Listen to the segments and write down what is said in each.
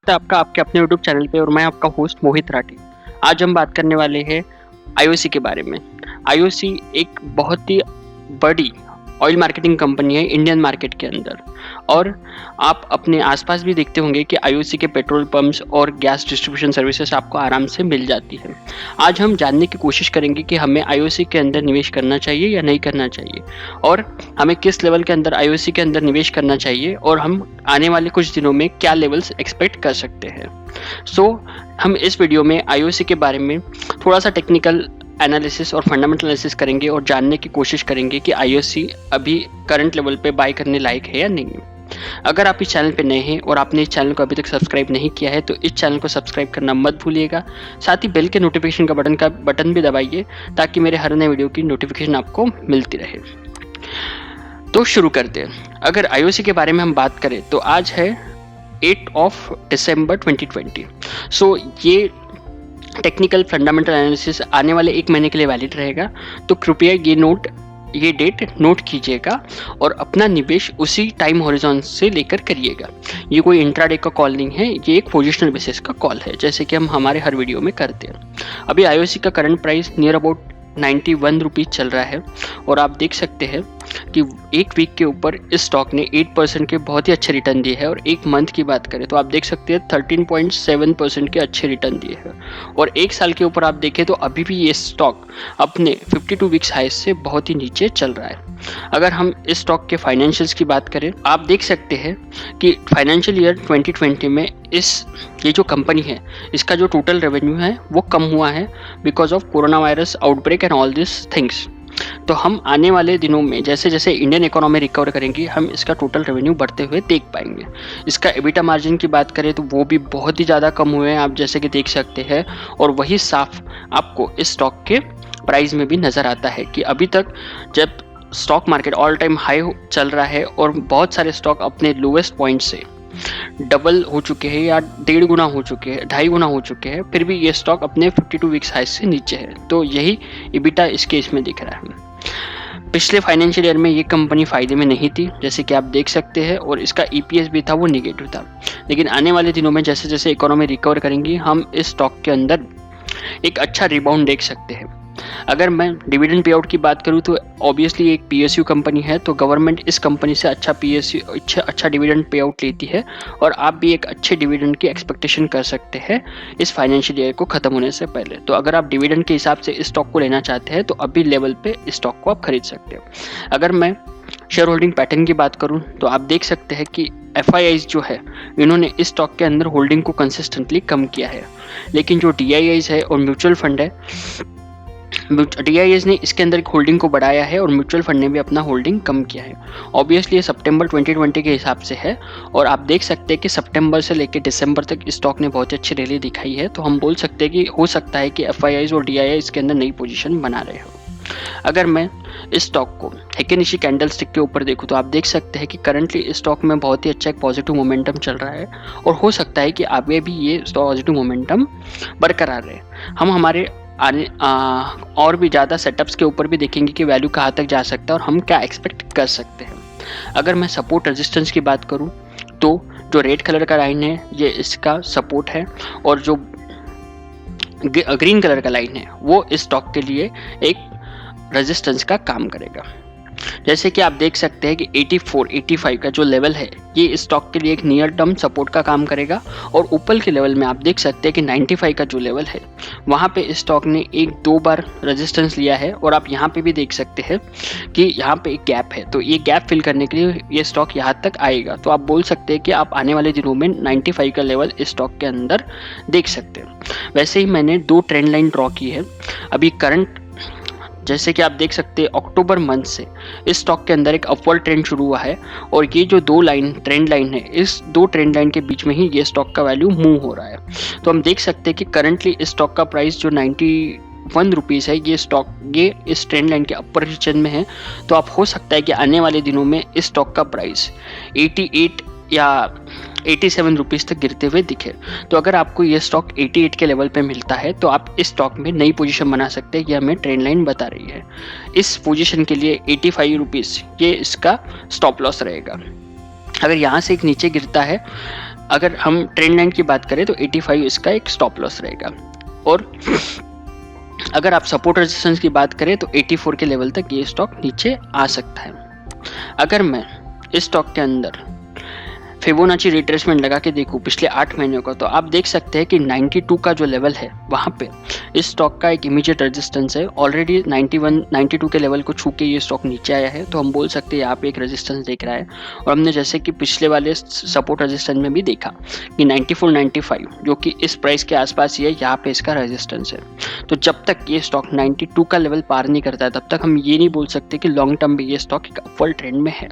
स्वागत है आपका आपके अपने यूट्यूब चैनल पे और मैं आपका होस्ट मोहित राठी। आज हम बात करने वाले हैं आईओसी के बारे में। आईओसी एक बहुत ही बड़ी ऑयल मार्केटिंग कंपनी है इंडियन मार्केट के अंदर, और आप अपने आसपास भी देखते होंगे कि आईओसी के पेट्रोल पंप्स और गैस डिस्ट्रीब्यूशन सर्विसेज आपको आराम से मिल जाती है। आज हम जानने की कोशिश करेंगे कि हमें आईओसी के अंदर निवेश करना चाहिए या नहीं करना चाहिए, और हमें किस लेवल के अंदर आईओसी के अंदर निवेश करना चाहिए, और हम आने वाले कुछ दिनों में क्या लेवल्स एक्सपेक्ट कर सकते हैं। हम इस वीडियो में आईओसी के बारे में थोड़ा सा टेक्निकल एनालिसिस और फंडामेंटल एनालिसिस करेंगे और जानने की कोशिश करेंगे कि आईओसी अभी करंट लेवल पे बाय करने लायक है या नहीं। अगर आप इस चैनल पे नए हैं और आपने इस चैनल को अभी तक सब्सक्राइब नहीं किया है तो इस चैनल को सब्सक्राइब करना मत भूलिएगा। साथ ही बेल के नोटिफिकेशन का बटन भी दबाइए ताकि मेरे हर नए वीडियो की नोटिफिकेशन आपको मिलती रहे। तो शुरू करते हैं। अगर आईओसी के बारे में हम बात करें तो आज है 8 दिसंबर 2020। ये टेक्निकल फंडामेंटल एनालिसिस आने वाले 1 महीने के लिए वैलिड रहेगा, तो कृपया ये डेट नोट कीजिएगा और अपना निवेश उसी टाइम हॉरिजॉन से लेकर करिएगा। ये कोई इंट्राडे का कॉल नहीं है, ये एक पोजिशनल बेसिस का कॉल है, जैसे कि हम हमारे हर वीडियो में करते हैं। अभी आईओसी का current price near about 91 rupees चल रहा है, और आप देख सकते हैं कि एक वीक के ऊपर इस स्टॉक ने 8% के बहुत ही अच्छे रिटर्न दिए हैं, और एक मंथ की बात करें तो आप देख सकते हैं 13.7% के अच्छे रिटर्न दिए हैं, और एक साल के ऊपर आप देखें तो अभी भी ये स्टॉक अपने 52 वीक्स हाई से बहुत ही नीचे चल रहा है। अगर हम इस स्टॉक के फाइनेंशियल्स की बात करें, आप देख सकते हैं कि फाइनेंशियल ईयर 2020 में ये जो कंपनी है इसका जो टोटल रेवेन्यू है वो कम हुआ है because of corona virus outbreak and all this things. तो हम आने वाले दिनों में जैसे जैसे इंडियन इकोनॉमी रिकवर करेंगे हम इसका टोटल रेवेन्यू बढ़ते हुए देख पाएंगे। इसका एबिटा मार्जिन की बात करें तो वो भी बहुत ही ज़्यादा कम हुए हैं, आप जैसे कि देख सकते हैं, और वही साफ आपको इस स्टॉक के प्राइस में भी नज़र आता है कि अभी तक जब stock market all time high चल रहा है और बहुत सारे स्टॉक अपने लोवेस्ट पॉइंट से डबल हो चुके हैं या 1.5 गुना हो चुके हैं, 2.5 गुना हो चुके हैं, फिर भी ये स्टॉक अपने 52 वीक्स हाई से नीचे है। तो यही एबिटा इस केस में दिख रहा है। पिछले फाइनेंशियल ईयर में ये कंपनी फायदे में नहीं थी, जैसे कि आप देख सकते हैं, और इसका ईपीएस भी था वो निगेटिव था। लेकिन आने वाले दिनों में जैसे जैसे इकोनॉमी रिकवर करेंगी हम इस स्टॉक के अंदर एक अच्छा रिबाउंड देख सकते हैं। अगर मैं डिविडेंड पे आउट की बात करूं तो ऑब्वियसली एक पीएसयू कंपनी है, तो गवर्नमेंट इस कंपनी से अच्छा डिविडेंड पे आउट लेती है, और आप भी एक अच्छे डिविडेंड की एक्सपेक्टेशन कर सकते हैं इस फाइनेंशियल ईयर को खत्म होने से पहले। तो अगर आप डिविडेंड के हिसाब से इस स्टॉक को लेना चाहते हैं तो अभी लेवल पे इस स्टॉक को आप खरीद सकते हैं। अगर मैं शेयर होल्डिंग पैटर्न की बात करूं तो आप देख सकते हैं कि एफआईआईज जो है इन्होंने इस स्टॉक के अंदर होल्डिंग को कंसिस्टेंटली कम किया है, लेकिन जो डीआईआईज है और म्यूचुअल फंड है, डीआईएस ने इसके अंदर एक होल्डिंग को बढ़ाया है और म्यूचुअल फंड ने भी अपना होल्डिंग कम किया है। ऑब्वियसली ये सितंबर 2020 के हिसाब से है, और आप देख सकते हैं कि सितंबर से लेकर दिसंबर तक इस स्टॉक ने बहुत अच्छी रैली दिखाई है। तो हम बोल सकते हैं कि हो सकता है कि एफआईआईज और डीआईआई इसके अंदर नई पोजीशन बना रहे हो। अगर मैं इस स्टॉक को हेकेनिशी कैंडल स्टिक के ऊपर देखूं तो आप देख सकते हैं कि करंटली इस स्टॉक में बहुत ही अच्छा एक पॉजिटिव मोमेंटम चल रहा है, और हो सकता है कि आगे भी ये पॉजिटिव मोमेंटम बरकरार रहे। हम हमारे और भी ज़्यादा सेटअप्स के ऊपर भी देखेंगे कि वैल्यू कहाँ तक जा सकता है और हम क्या एक्सपेक्ट कर सकते हैं। अगर मैं सपोर्ट रेजिस्टेंस की बात करूं तो जो रेड कलर का लाइन है ये इसका सपोर्ट है, और जो ग्रीन कलर का लाइन है वो इस स्टॉक के लिए एक रेजिस्टेंस का काम करेगा। जैसे कि आप देख सकते हैं कि 84-85 का जो लेवल है ये इस स्टॉक के लिए एक नियर टर्म सपोर्ट का काम करेगा, और ऊपर के लेवल में आप देख सकते हैं कि 95 का जो लेवल है वहाँ पे इस स्टॉक ने 1-2 बार रेजिस्टेंस लिया है, और आप यहाँ पे भी देख सकते हैं कि यहाँ पे एक गैप है। तो ये गैप फिल करने के लिए ये स्टॉक यहाँ तक आएगा। तो आप बोल सकते हैं कि आप आने वाले दिनों में 95 का लेवल इस स्टॉक के अंदर देख सकते हैं। वैसे ही मैंने 2 ट्रेंड लाइन ड्रॉ की है। अभी करंट जैसे कि आप देख सकते हैं अक्टूबर मंथ से इस स्टॉक के अंदर एक अपवर्ड ट्रेंड शुरू हुआ है, और ये जो 2 ट्रेंड लाइन है इस 2 ट्रेंड लाइन के बीच में ही ये स्टॉक का वैल्यू मूव हो रहा है। तो हम देख सकते हैं कि करंटली इस स्टॉक का प्राइस जो 91 रुपीज़ है ये इस ट्रेंड लाइन के अपर रीजन में है। तो आप हो सकता है कि आने वाले दिनों में इस स्टॉक का प्राइस 88 या 87 रुपीज़ तक गिरते हुए दिखे। तो अगर आपको ये स्टॉक 88 के लेवल पे मिलता है तो आप इस स्टॉक में नई पोजीशन बना सकते हैं, ये हमें ट्रेंड लाइन बता रही है। इस पोजीशन के लिए 85 रुपीज़ ये इसका स्टॉप लॉस रहेगा। अगर यहाँ से एक नीचे गिरता है अगर हम ट्रेंड लाइन की बात करें तो 85 इसका एक स्टॉप लॉस रहेगा। और अगर आप सपोर्ट रेजिस्टेंस की बात करें तो 84 के लेवल तक ये स्टॉक नीचे आ सकता है। अगर मैं इस स्टॉक के अंदर फिबोनाची रिट्रेसमेंट लगा के देखूं पिछले 8 महीनों का, तो आप देख सकते हैं कि 92 का जो लेवल है वहाँ पे इस स्टॉक का एक इमीडिएट रेजिस्टेंस है। ऑलरेडी 91 92 के लेवल को छू के ये स्टॉक नीचे आया है, तो हम बोल सकते हैं यहाँ पे एक रेजिस्टेंस देख रहा है। और हमने जैसे कि पिछले वाले सपोर्ट रेजिस्टेंस में भी देखा कि 94 95 जो कि इस प्राइस के आसपास ही है, यहाँ पे इसका रेजिस्टेंस है। तो जब तक ये स्टॉक 92 का लेवल पार नहीं करता है तब तक हम ये नहीं बोल सकते कि लॉन्ग टर्म में ये स्टॉक एक अपवर्ड ट्रेंड में है।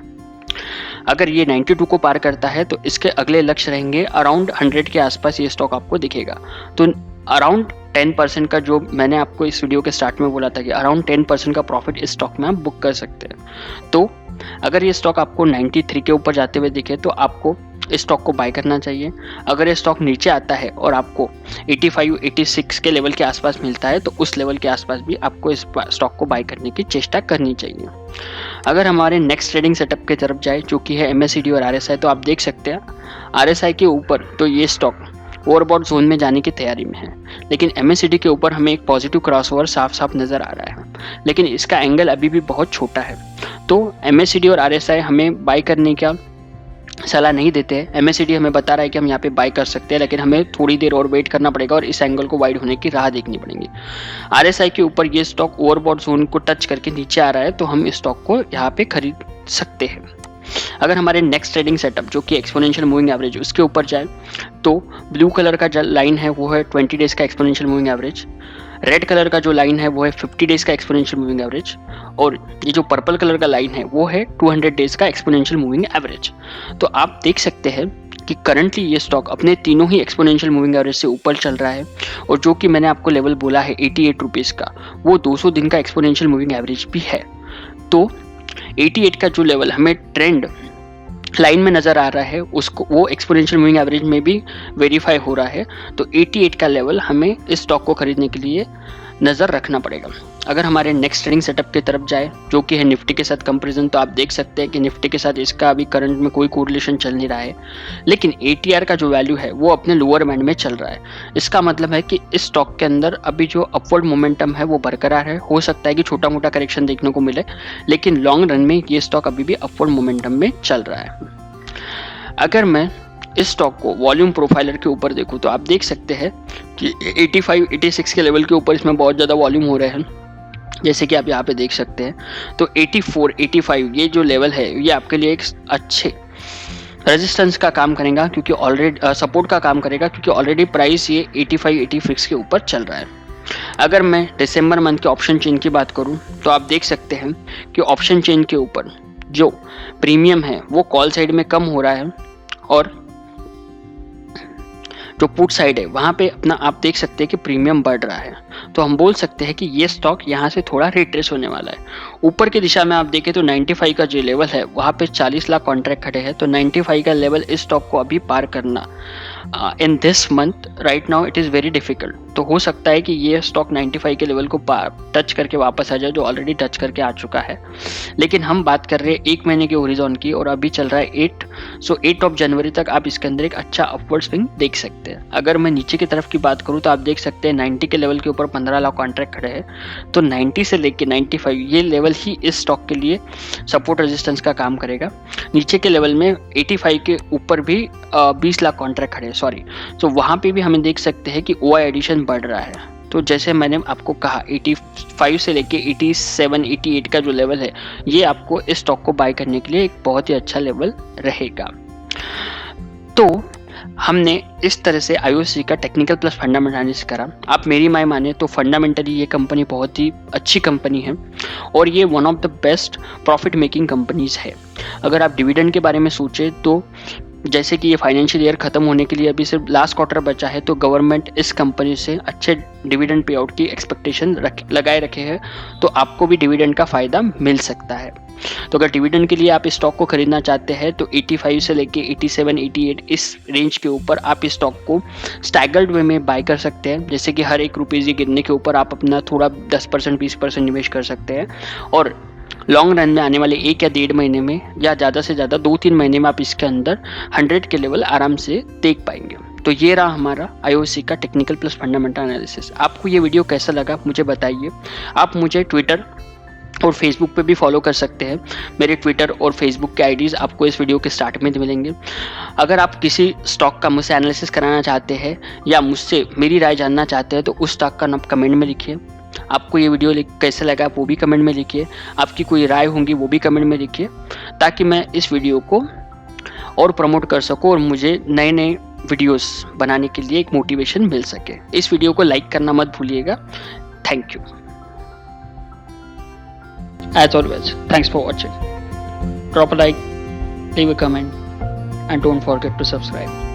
अगर ये 92 को पार करता है तो इसके अगले लक्ष्य रहेंगे अराउंड 100 के आसपास ये स्टॉक आपको दिखेगा। तो अराउंड 10% का, जो मैंने आपको इस वीडियो के स्टार्ट में बोला था कि अराउंड 10% का प्रॉफिट इस स्टॉक में आप बुक कर सकते हैं। तो अगर ये स्टॉक आपको 93 के ऊपर जाते हुए दिखे तो आपको इस स्टॉक को बाय करना चाहिए। अगर ये स्टॉक नीचे आता है और आपको 85 86 के लेवल के आसपास मिलता है तो उस लेवल के आसपास भी आपको इस स्टॉक को बाय करने की चेष्टा करनी चाहिए। अगर हमारे नेक्स्ट ट्रेडिंग सेटअप की तरफ जाए जो कि है MACD और RSI, तो आप देख सकते हैं RSI के ऊपर तो ये स्टॉक ओवरबॉट जोन में जाने की तैयारी में है, लेकिन MACD के ऊपर हमें एक पॉजिटिव क्रॉसओवर साफ साफ नज़र आ रहा है, लेकिन इसका एंगल अभी भी बहुत छोटा है। तो MACD और RSI हमें बाय करने का सलाह नहीं देते हैं। MACD हमें बता रहा है कि हम यहाँ पे बाय कर सकते हैं, लेकिन हमें थोड़ी देर और वेट करना पड़ेगा और इस एंगल को वाइड होने की राह देखनी पड़ेगी। RSI के ऊपर ये स्टॉक ओवरबॉट जोन को टच करके नीचे आ रहा है, तो हम इस स्टॉक को यहाँ पे खरीद सकते हैं। अगर हमारे नेक्स्ट ट्रेडिंग सेटअप जो कि एक्सपोनेंशियल मूविंग एवरेज उसके ऊपर जाए तो ब्लू कलर का जो लाइन है वो है 20 डेज का exponential moving average, red colour का जो लाइन है वो है 50 डेज का एक्सपोनेंशियल मूविंग एवरेज, और ये जो पर्पल कलर का लाइन है वो है 200 डेज का एक्सपोनेंशियल मूविंग एवरेज। तो आप देख सकते हैं कि करंटली ये स्टॉक अपने तीनों ही एक्सपोनेंशियल मूविंग एवरेज से ऊपर चल रहा है, और जो कि मैंने आपको लेवल बोला है 88 रुपीज़ का, वो 200 दिन का एक्सपोनेंशियल मूविंग एवरेज भी है। तो 88 का जो लेवल हमें ट्रेंड लाइन में नज़र आ रहा है उसको वो एक्सपोनेंशियल मूविंग एवरेज में भी वेरीफाई हो रहा है। तो 88 का लेवल हमें इस स्टॉक को खरीदने के लिए नज़र रखना पड़ेगा। अगर हमारे नेक्स्ट ट्रेडिंग सेटअप की तरफ जाए जो कि है निफ्टी के साथ कंपैरिजन, तो आप देख सकते हैं कि निफ्टी के साथ इसका अभी करंट में कोई कोरिलेशन चल नहीं रहा है, लेकिन ATR का जो वैल्यू है वो अपने लोअर बैंड में चल रहा है। इसका मतलब है कि इस स्टॉक के अंदर अभी जो अपवर्ड मोमेंटम है वो बरकरार है। हो सकता है कि छोटा मोटा करेक्शन देखने को मिले, लेकिन लॉन्ग रन में ये स्टॉक अभी भी अपवर्ड मोमेंटम में चल रहा है। अगर मैं इस स्टॉक को वॉल्यूम प्रोफाइलर के ऊपर देखूं तो आप देख सकते हैं कि 85 86 के लेवल के ऊपर इसमें बहुत ज़्यादा वॉल्यूम हो रहे हैं, जैसे कि आप यहाँ पे देख सकते हैं। तो 84 85 ये जो लेवल है ये आपके लिए एक अच्छे रेजिस्टेंस का काम करेगा, क्योंकि ऑलरेडी सपोर्ट का काम करेगा, क्योंकि ऑलरेडी प्राइस ये 85 86 के ऊपर चल रहा है। अगर मैं दिसंबर मंथ के ऑप्शन चेन की बात करूं तो आप देख सकते हैं कि ऑप्शन चेन के ऊपर जो प्रीमियम है वो कॉल साइड में कम हो रहा है, और जो पुट साइड है वहाँ पे अपना आप देख सकते हैं कि प्रीमियम बढ़ रहा है। तो हम बोल सकते हैं कि ये स्टॉक यहाँ से थोड़ा रिट्रेस होने वाला है। ऊपर की दिशा में आप देखें तो 95 का जो लेवल है वहाँ पे 40 लाख कॉन्ट्रैक्ट खड़े हैं, तो 95 का लेवल इस स्टॉक को अभी पार करना in this month right now it is very difficult. तो हो सकता है कि ये स्टॉक 95 के लेवल को टच करके वापस आ जाए, जो ऑलरेडी टच करके आ चुका है। लेकिन हम बात कर रहे हैं 1 महीने के होरिजॉन की, और अभी चल रहा है 8, सो 8 ऑफ जनवरी तक आप इसके अंदर एक अच्छा अपवर्ड स्विंग देख सकते हैं। अगर मैं नीचे की तरफ की बात करूँ तो आप देख सकते हैं 90 के लेवल के ऊपर 15 लाख कॉन्ट्रैक्ट खड़े हैं, तो 90 से लेके 95 ये लेवल ही इस स्टॉक के लिए सपोर्ट रेजिस्टेंस का काम करेगा। नीचे के लेवल में 85 के ऊपर भी 20 लाख कॉन्ट्रैक्ट खड़े हैं, तो वहाँ पे भी हमें देख सकते हैं कि OI एडिशन बढ़ रहा है। तो जैसे मैंने आपको कहा 85 से लेके 87 88 का जो लेवल है ये आपको इस स्टॉक को बाय करने के लिए एक बहुत ही अच्छा लेवल रहेगा। तो हमने इस तरह से IOC का टेक्निकल प्लस फंडामेंटल एनालिसिस करा। आप मेरी माय माने तो फंडामेंटली ये कंपनी बहुत ही अच्छी कंपनी है, और ये one of the best profit making companies है। अगर आप डिविडेंड के बारे में सोचें तो जैसे कि ये फाइनेंशियल ईयर खत्म होने के लिए अभी सिर्फ लास्ट क्वार्टर बचा है, तो गवर्नमेंट इस कंपनी से अच्छे डिविडेंड पे आउट की एक्सपेक्टेशन लगाए रखे हैं, तो आपको भी डिविडेंड का फ़ायदा मिल सकता है। तो अगर डिविडेंड के लिए आप इस स्टॉक को खरीदना चाहते हैं तो 85 से लेके 87 88 इस रेंज के ऊपर आप इस स्टॉक को स्टैगर्ड वे में बाय कर सकते हैं, जैसे कि हर 1 रुपये गिरने के ऊपर आप अपना थोड़ा 10% 20% निवेश कर सकते हैं। और लॉन्ग रन में आने वाले 1 या 1.5 महीने में या ज़्यादा से ज़्यादा 2-3 महीने में आप इसके अंदर 100 के लेवल आराम से देख पाएंगे। तो ये रहा हमारा आईओसी का टेक्निकल प्लस फंडामेंटल एनालिसिस। आपको ये वीडियो कैसा लगा मुझे बताइए। आप मुझे ट्विटर और फेसबुक पे भी फॉलो कर सकते हैं। मेरे ट्विटर और फेसबुक के आईडीज़ आपको इस वीडियो के स्टार्ट में मिलेंगे। अगर आप किसी स्टॉक का मुझसे एनालिसिस कराना चाहते हैं या मुझसे मेरी राय जानना चाहते हैं तो उस स्टॉक का नाम कमेंट में लिखिए। आपको ये वीडियो कैसे लगा वो भी कमेंट में लिखिए। आपकी कोई राय होंगी वो भी कमेंट में लिखिए, ताकि मैं इस वीडियो को और प्रमोट कर सकूं और मुझे नए नए वीडियोस बनाने के लिए एक मोटिवेशन मिल सके। इस वीडियो को लाइक करना मत भूलिएगा। Thank you. As always, thanks for watching. Drop a like, leave a comment, and don't forget to subscribe.